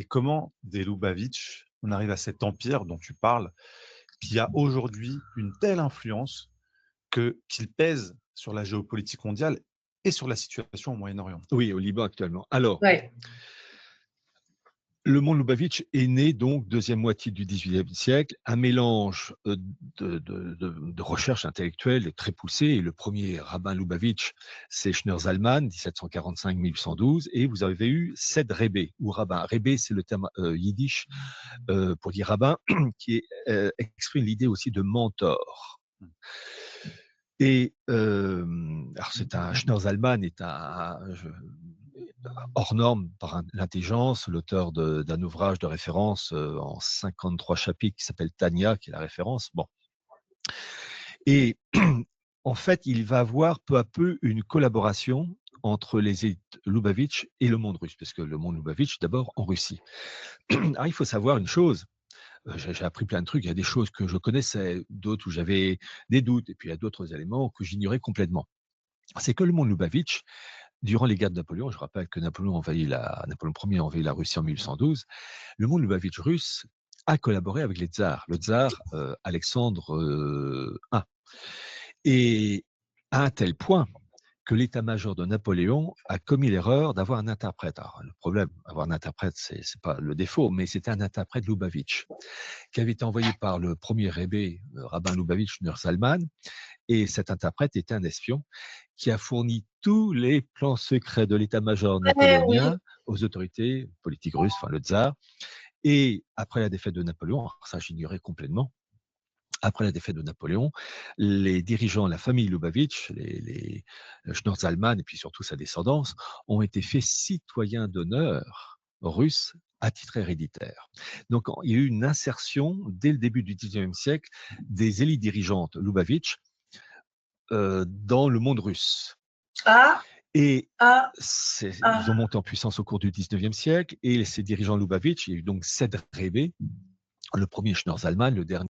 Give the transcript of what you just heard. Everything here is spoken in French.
Et comment des Lubavitch, on arrive à cet empire dont tu parles, qui a aujourd'hui une telle influence qu'il pèse sur la géopolitique mondiale et sur la situation au Moyen-Orient? Oui, au Liban actuellement. Alors, Ouais. le monde Lubavitch est né donc deuxième moitié du XVIIIe siècle, un mélange de recherche intellectuelle très poussée. Et le premier rabbin Lubavitch, c'est Schneur Zalman, 1745-1812, et vous avez eu 7 rebbés ou rabbins. Rebbé, c'est le terme yiddish pour dire rabbin, qui exprime l'idée aussi de mentor. Mmh. Et alors c'est un Schneur Zalman est hors norme par l'intelligence, l'auteur d'un ouvrage de référence en 53 chapitres qui s'appelle Tania, qui est la référence. Bon. Et en fait, il va avoir peu à peu une collaboration entre les élites Lubavitch et le monde russe, parce que le monde Lubavitch, d'abord en Russie. Alors, il faut savoir une chose, j'ai appris plein de trucs, il y a des choses que je connaissais, d'autres où j'avais des doutes, et puis il y a d'autres éléments que j'ignorais complètement. C'est que le monde Lubavitch, durant les guerres de Napoléon, je rappelle que Napoléon Ier a envahi la Russie en 1812, le monde Lubavitch russe a collaboré avec les tsars, le tsar Alexandre I. Et à un tel point que l'état-major de Napoléon a commis l'erreur d'avoir un interprète. Alors, le problème, avoir un interprète, c'est pas le défaut, mais c'était un interprète Lubavitch, qui avait été envoyé par le premier rebbé, rabbin Lubavitch, Nur Salman, et cet interprète était un espion qui a fourni tous les plans secrets de l'état-major Oui. napoléonien aux autorités politiques russes, enfin le tsar. Et après la défaite de Napoléon, alors ça j'ignorais complètement, après la défaite de Napoléon, les dirigeants, la famille Lubavitch, les Schnorr Zalman et puis surtout sa descendance, ont été faits citoyens d'honneur russes à titre héréditaire. Donc il y a eu une insertion dès le début du XIXe siècle des élites dirigeantes Lubavitch dans le monde russe. Ah, Et ah, ils ont ah. monté en puissance au cours du XIXe siècle, et ces dirigeants Lubavitch, il y a eu donc 7 rebbés, le premier Schnorr Zalman, le dernier